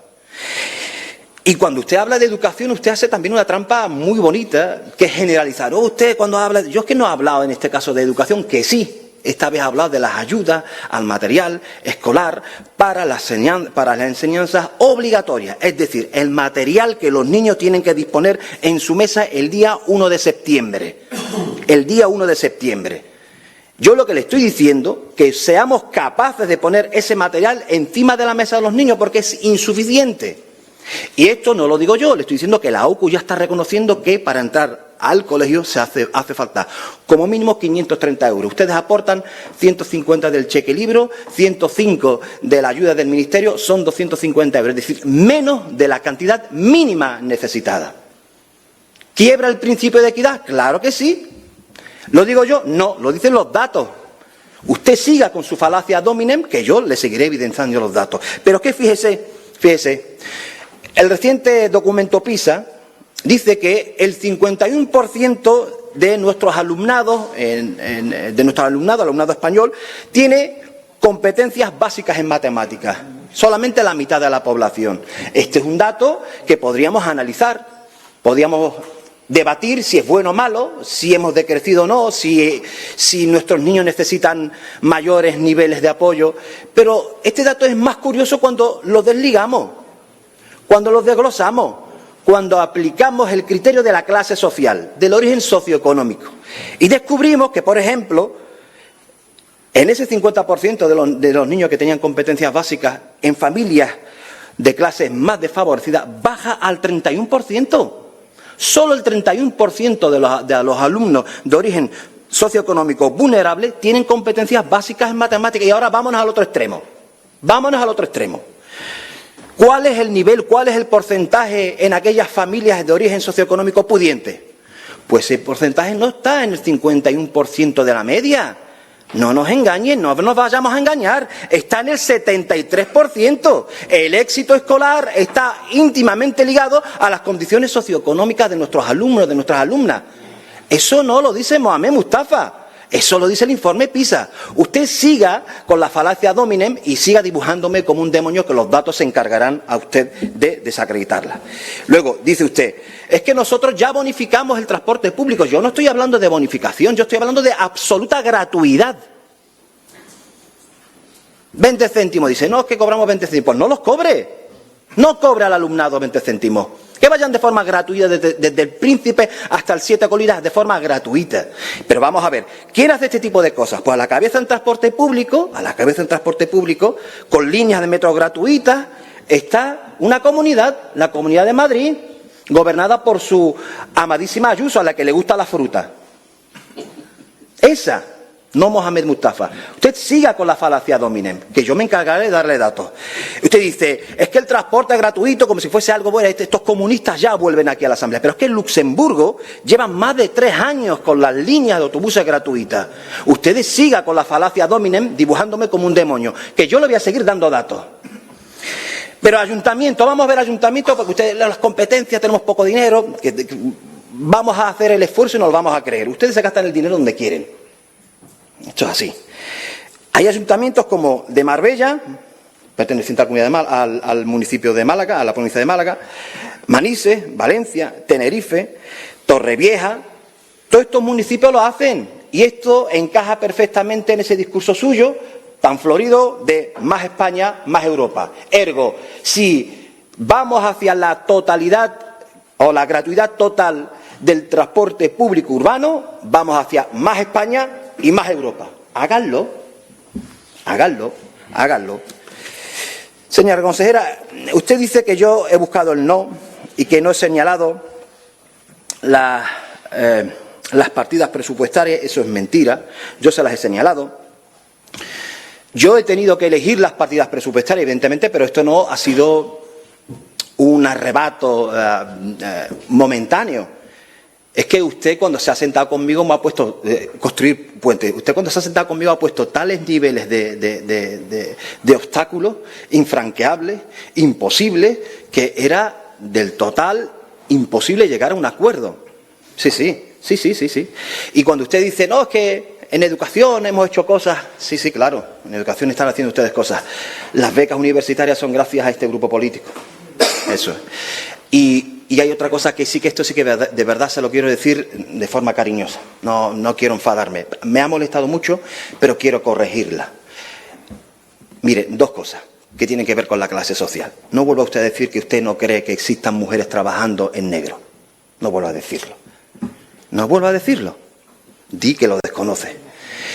Y cuando usted habla de educación, usted hace también una trampa muy bonita, que es generalizar. Usted cuando habla... Yo es que no he hablado en este caso de educación, que sí, esta vez he hablado de las ayudas al material escolar para las enseñanzas obligatorias. Es decir, el material que los niños tienen que disponer en su mesa el día 1 de septiembre. El día 1 de septiembre. Yo lo que le estoy diciendo, que seamos capaces de poner ese material encima de la mesa de los niños, porque es insuficiente. Y esto no lo digo yo, le estoy diciendo que la OCU ya está reconociendo que para entrar al colegio hace falta como mínimo 530 euros. Ustedes aportan 150 del cheque libro, 105 de la ayuda del Ministerio, son 250 euros, es decir, menos de la cantidad mínima necesitada. ¿Quiebra el principio de equidad? Claro que sí. ¿Lo digo yo? No, lo dicen los datos. Usted siga con su falacia ad hominem, que yo le seguiré evidenciando los datos. Pero que fíjese, el reciente documento PISA dice que el 51% de nuestros alumnados, alumnado español, tiene competencias básicas en matemáticas. Solamente la mitad de la población. Este es un dato que podríamos analizar, podríamos debatir si es bueno o malo, si hemos decrecido o no, si nuestros niños necesitan mayores niveles de apoyo. Pero este dato es más curioso cuando lo desligamos, cuando los desglosamos, cuando aplicamos el criterio de la clase social, del origen socioeconómico. Y descubrimos que, por ejemplo, en ese 50% de los niños que tenían competencias básicas en familias de clases más desfavorecidas, baja al 31%. Solo el 31% de los alumnos de origen socioeconómico vulnerable tienen competencias básicas en matemáticas. Y ahora vámonos al otro extremo. ¿Cuál es el nivel, cuál es el porcentaje en aquellas familias de origen socioeconómico pudiente? Pues el porcentaje no está en el 51% de la media. No nos engañen, no nos vayamos a engañar. Está en el 73%. El éxito escolar está íntimamente ligado a las condiciones socioeconómicas de nuestros alumnos, de nuestras alumnas. Eso no lo dice Mohamed Mustafa. Eso lo dice el informe PISA. Usted siga con la falacia ad hominem y siga dibujándome como un demonio, que los datos se encargarán a usted de desacreditarla. Luego, dice usted, es que nosotros ya bonificamos el transporte público. Yo no estoy hablando de bonificación, yo estoy hablando de absoluta gratuidad. 20 céntimos, dice, no, es que cobramos 20 céntimos. Pues no los cobre. No cobre al alumnado 20 céntimos. Que vayan de forma gratuita desde el Príncipe hasta el Siete Colinas, de forma gratuita. Pero vamos a ver, ¿quién hace este tipo de cosas? Pues a la cabeza en transporte público, con líneas de metro gratuitas, está una comunidad, la Comunidad de Madrid, gobernada por su amadísima Ayuso, a la que le gusta la fruta. Esa, no Mohamed Mustafa. Usted siga con la falacia ad hominem, que yo me encargaré de darle datos. Usted dice, es que el transporte es gratuito, como si fuese algo bueno. Estos comunistas ya vuelven aquí a la Asamblea. Pero es que en Luxemburgo llevan más de 3 años con las líneas de autobuses gratuitas. Ustedes siga con la falacia ad hominem, dibujándome como un demonio, que yo le voy a seguir dando datos. Pero ayuntamiento, vamos a ver ayuntamiento, porque ustedes, las competencias, tenemos poco dinero, vamos a hacer el esfuerzo y nos lo vamos a creer. Ustedes se gastan el dinero donde quieren. Esto es así. Hay ayuntamientos como de Marbella, perteneciente a la comunidad al municipio de Málaga, a la provincia de Málaga, Manises, Valencia, Tenerife, Torrevieja. Todos estos municipios lo hacen y esto encaja perfectamente en ese discurso suyo tan florido de más España, más Europa. Ergo, si vamos hacia la totalidad o la gratuidad total del transporte público urbano, vamos hacia más España y más Europa. Háganlo, háganlo, háganlo. Señora consejera, usted dice que yo he buscado el no y que no he señalado las partidas presupuestarias. Eso es mentira. Yo se las he señalado. Yo he tenido que elegir las partidas presupuestarias, evidentemente, pero esto no ha sido un arrebato momentáneo. Es que usted cuando se ha sentado conmigo me ha puesto construir puentes. Usted cuando se ha sentado conmigo ha puesto tales niveles de obstáculos infranqueables, imposibles, que era del total imposible llegar a un acuerdo. Sí. Y cuando usted dice, no, es que en educación hemos hecho cosas. Sí, claro, en educación están haciendo ustedes cosas. Las becas universitarias son gracias a este grupo político. Eso es. Y hay otra cosa que sí, que esto sí que de verdad se lo quiero decir de forma cariñosa. No quiero enfadarme. Me ha molestado mucho, pero quiero corregirla. Mire, dos cosas que tienen que ver con la clase social. No vuelva usted a decir que usted no cree que existan mujeres trabajando en negro. No vuelva a decirlo. No vuelva a decirlo. Di que lo desconoce.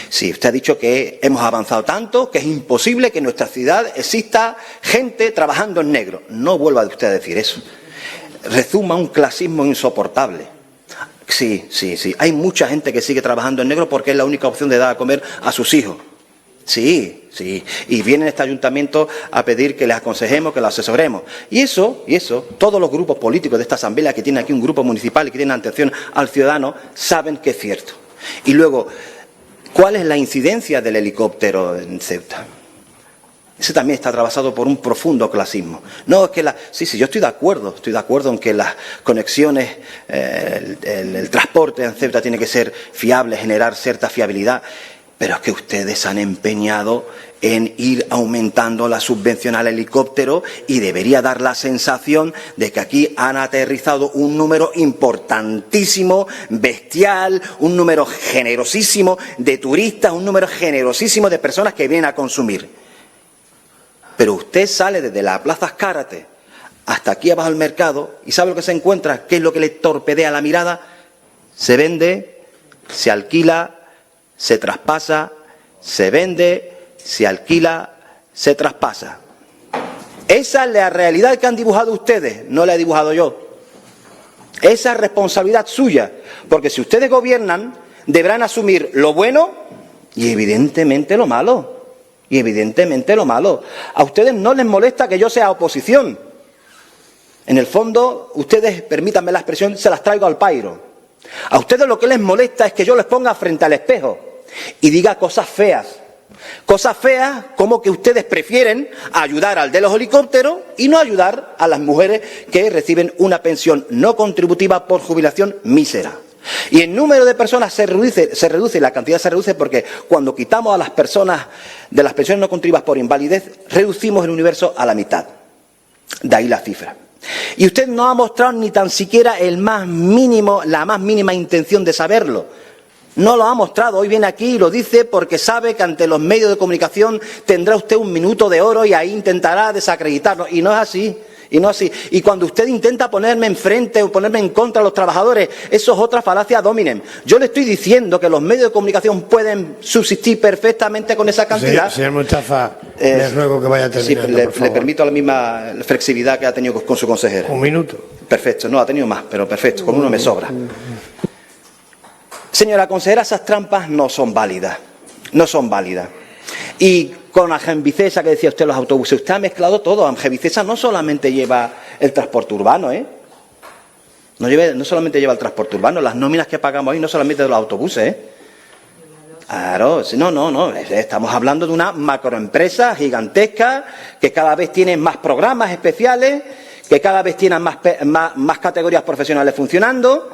Sí, usted ha dicho que hemos avanzado tanto que es imposible que en nuestra ciudad exista gente trabajando en negro. No vuelva usted a decir eso. Rezuma un clasismo insoportable. Sí. Hay mucha gente que sigue trabajando en negro porque es la única opción de dar a comer a sus hijos. Sí. Y vienen a este ayuntamiento a pedir que les aconsejemos, que los asesoremos. Y eso, todos los grupos políticos de esta asamblea que tienen aquí un grupo municipal y que tienen atención al ciudadano, saben que es cierto. Y luego, ¿cuál es la incidencia del helicóptero en Ceuta? Ese también está atravesado por un profundo clasismo. No, es que sí, yo estoy de acuerdo en que las conexiones, el transporte en Ceuta tiene que ser fiable, generar cierta fiabilidad, pero es que ustedes se han empeñado en ir aumentando la subvención al helicóptero y debería dar la sensación de que aquí han aterrizado un número importantísimo, bestial, un número generosísimo de turistas, un número generosísimo de personas que vienen a consumir. Pero usted sale desde la Plaza Azcárate hasta aquí abajo del mercado y ¿sabe lo que se encuentra? ¿Qué es lo que le torpedea la mirada? Se vende, se alquila, se traspasa, se vende, se alquila, se traspasa. Esa es la realidad que han dibujado ustedes, no la he dibujado yo. Esa es responsabilidad suya, porque si ustedes gobiernan, deberán asumir lo bueno y evidentemente lo malo. A ustedes no les molesta que yo sea oposición. En el fondo, ustedes, permítanme la expresión, se las traigo al pairo. A ustedes lo que les molesta es que yo les ponga frente al espejo y diga cosas feas. Cosas feas como que ustedes prefieren ayudar al de los helicópteros y no ayudar a las mujeres que reciben una pensión no contributiva por jubilación mísera. Y el número de personas se reduce, la cantidad se reduce porque cuando quitamos a las personas de las pensiones no contributivas por invalidez, reducimos el universo a la mitad. De ahí la cifra. Y usted no ha mostrado ni tan siquiera la más mínima intención de saberlo. No lo ha mostrado. Hoy viene aquí y lo dice porque sabe que ante los medios de comunicación tendrá usted un minuto de oro y ahí intentará desacreditarlo. Y no es así. Y cuando usted intenta ponerme enfrente o ponerme en contra de los trabajadores, eso es otra falacia ad hominem. Yo le estoy diciendo que los medios de comunicación pueden subsistir perfectamente con esa cantidad. Señor Mustafa, les ruego que vaya terminando, por favor. Le permito la misma flexibilidad que ha tenido con su consejera. Un minuto. Perfecto, no, ha tenido más, pero perfecto, con uno me sobra. Señora consejera, esas trampas no son válidas. Y con Angevicesa, que decía usted, los autobuses, usted ha mezclado todo. Angevicesa no solamente lleva el transporte urbano, No solamente lleva el transporte urbano, las nóminas que pagamos hoy no solamente de los autobuses, Claro, no. Estamos hablando de una macroempresa gigantesca que cada vez tiene más programas especiales, que cada vez tiene más categorías profesionales funcionando.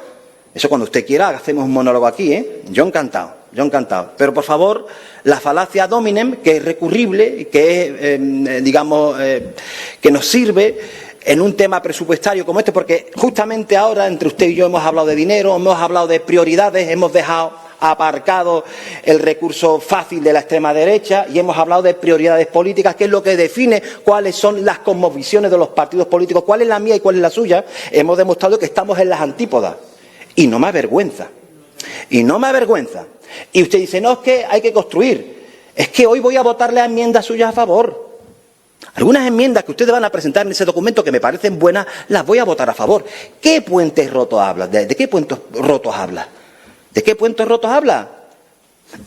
Eso cuando usted quiera, hacemos un monólogo aquí, Yo encantado. yo encantado. Pero, por favor, la falacia dominem, que es recurrible, que es, que nos sirve en un tema presupuestario como este, porque justamente ahora entre usted y yo hemos hablado de dinero, hemos hablado de prioridades, hemos dejado aparcado el recurso fácil de la extrema derecha y hemos hablado de prioridades políticas, que es lo que define cuáles son las cosmovisiones de los partidos políticos, cuál es la mía y cuál es la suya. Hemos demostrado que estamos en las antípodas y no me avergüenza. Y no me avergüenza. Y usted dice, no, es que hay que construir. Es que hoy voy a votarle a enmiendas suyas a favor. Algunas enmiendas que ustedes van a presentar en ese documento que me parecen buenas, las voy a votar a favor. ¿Qué puentes rotos habla? ¿De qué puentes rotos habla? ¿De qué puentes rotos habla?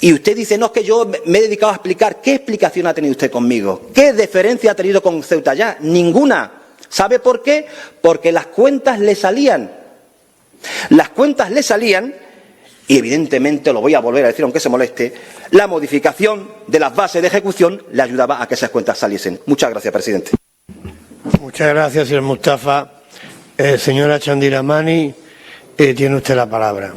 Y usted dice, no, es que yo me he dedicado a explicar. ¿Qué explicación ha tenido usted conmigo? ¿Qué deferencia ha tenido con Ceuta ya? Ninguna. ¿Sabe por qué? Porque las cuentas le salían. Las cuentas le salían y, evidentemente, lo voy a volver a decir aunque se moleste, la modificación de las bases de ejecución le ayudaba a que esas cuentas saliesen. Muchas gracias, presidente. Muchas gracias, señor Mustafa. Señora Chandira Mani, tiene usted la palabra.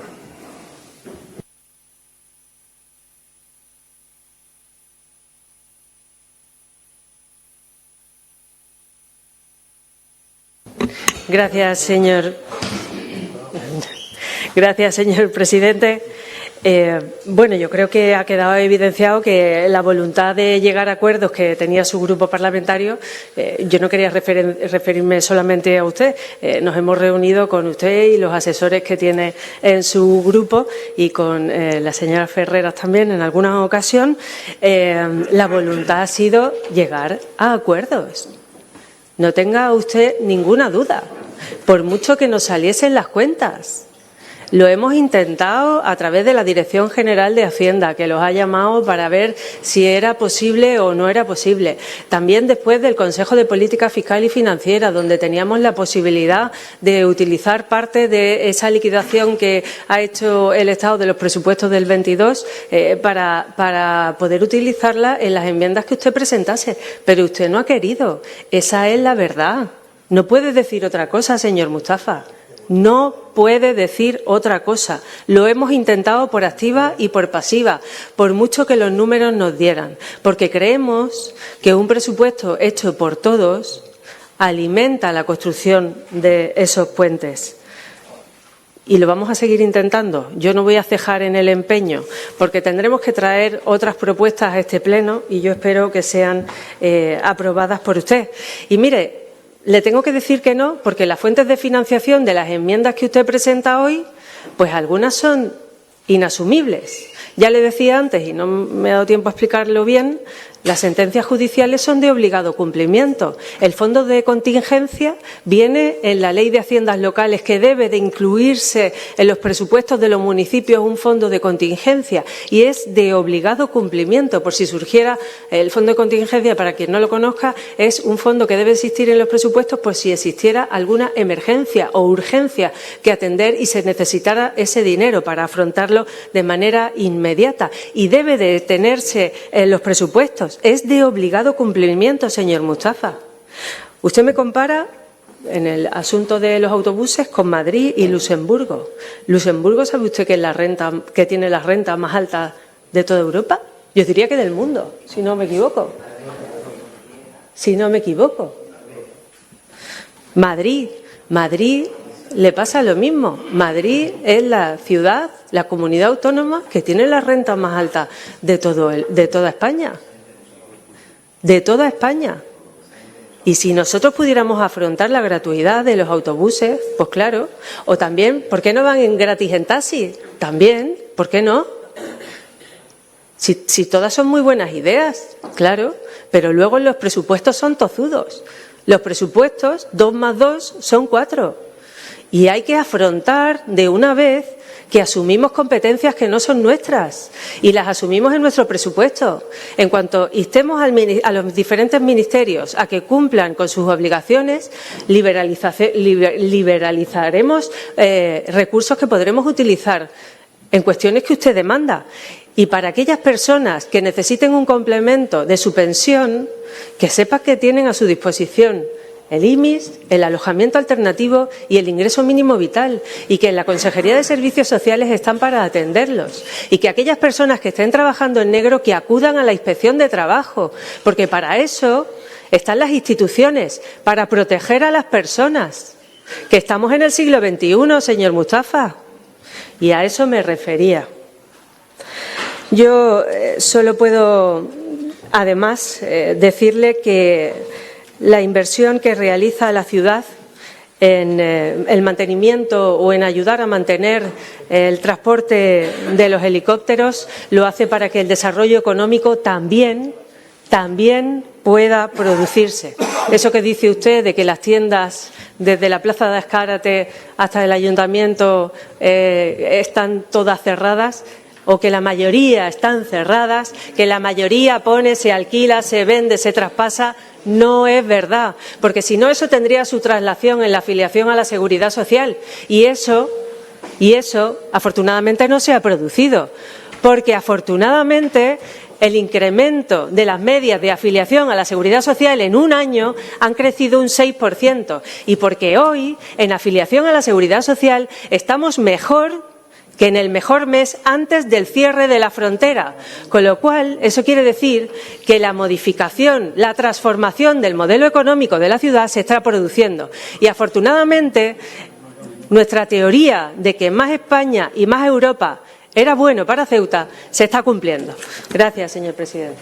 Gracias, señor presidente. Bueno, yo creo que ha quedado evidenciado que la voluntad de llegar a acuerdos que tenía su grupo parlamentario, yo no quería referirme solamente a usted. Nos hemos reunido con usted y los asesores que tiene en su grupo y con la señora Ferreras también en alguna ocasión. La voluntad ha sido llegar a acuerdos. No tenga usted ninguna duda, por mucho que nos saliesen las cuentas. Lo hemos intentado a través de la Dirección General de Hacienda, que los ha llamado para ver si era posible o no era posible. También después del Consejo de Política Fiscal y Financiera, donde teníamos la posibilidad de utilizar parte de esa liquidación que ha hecho el Estado de los presupuestos del 22 para poder utilizarla en las enmiendas que usted presentase. Pero usted no ha querido. Esa es la verdad. No puede decir otra cosa, señor Mustafa. No puede decir otra cosa. Lo hemos intentado por activa y por pasiva, por mucho que los números nos dieran, porque creemos que un presupuesto hecho por todos alimenta la construcción de esos puentes. Y lo vamos a seguir intentando. Yo no voy a cejar en el empeño, porque tendremos que traer otras propuestas a este pleno y yo espero que sean aprobadas por usted. Y mire, le tengo que decir que no, porque las fuentes de financiación de las enmiendas que usted presenta hoy, pues algunas son inasumibles. Ya le decía antes, y no me ha dado tiempo a explicarlo bien, las sentencias judiciales son de obligado cumplimiento. El fondo de contingencia viene en la Ley de Haciendas Locales, que debe de incluirse en los presupuestos de los municipios un fondo de contingencia y es de obligado cumplimiento. Por si surgiera el fondo de contingencia, para quien no lo conozca, es un fondo que debe existir en los presupuestos por si existiera alguna emergencia o urgencia que atender y se necesitara ese dinero para afrontarlo de manera inmediata. Y debe de tenerse en los presupuestos. Es de obligado cumplimiento, señor Mustafa. Usted me compara en el asunto de los autobuses con Madrid y Luxemburgo. ¿Luxemburgo sabe usted que tiene las rentas más altas de toda Europa? Yo diría que del mundo, si no me equivoco. Madrid le pasa lo mismo. Madrid es la ciudad, la comunidad autónoma que tiene las rentas más altas de toda España. De toda España. Y si nosotros pudiéramos afrontar la gratuidad de los autobuses, pues claro. O también, ¿por qué no van en gratis en taxi? También, ¿por qué no? Si todas son muy buenas ideas, claro, pero luego los presupuestos son tozudos. Los presupuestos, 2 más 2 son 4. Y hay que afrontar de una vez que asumimos competencias que no son nuestras y las asumimos en nuestro presupuesto. En cuanto instemos a los diferentes ministerios a que cumplan con sus obligaciones, liberalizaremos recursos que podremos utilizar en cuestiones que usted demanda. Y para aquellas personas que necesiten un complemento de su pensión, que sepan que tienen a su disposición el IMIS, el alojamiento alternativo y el ingreso mínimo vital, y que en la Consejería de Servicios Sociales están para atenderlos, y que aquellas personas que estén trabajando en negro que acudan a la Inspección de Trabajo, porque para eso están las instituciones, para proteger a las personas, que estamos en el siglo XXI, señor Mustafa, y a eso me refería. Yo solo puedo, además, decirle que la inversión que realiza la ciudad en el mantenimiento o en ayudar a mantener el transporte de los helicópteros lo hace para que el desarrollo económico también pueda producirse. Eso que dice usted de que las tiendas desde la Plaza de Azcárate hasta el Ayuntamiento están todas cerradas, o que la mayoría están cerradas, que la mayoría pone, se alquila, se vende, se traspasa, no es verdad, porque si no eso tendría su traslación en la afiliación a la Seguridad Social y eso afortunadamente no se ha producido, porque afortunadamente el incremento de las medias de afiliación a la Seguridad Social en un año han crecido un 6% y porque hoy en afiliación a la Seguridad Social estamos mejor que en el mejor mes antes del cierre de la frontera, con lo cual eso quiere decir que la modificación, la transformación del modelo económico de la ciudad se está produciendo y afortunadamente nuestra teoría de que más España y más Europa era bueno para Ceuta se está cumpliendo. Gracias, señor presidente.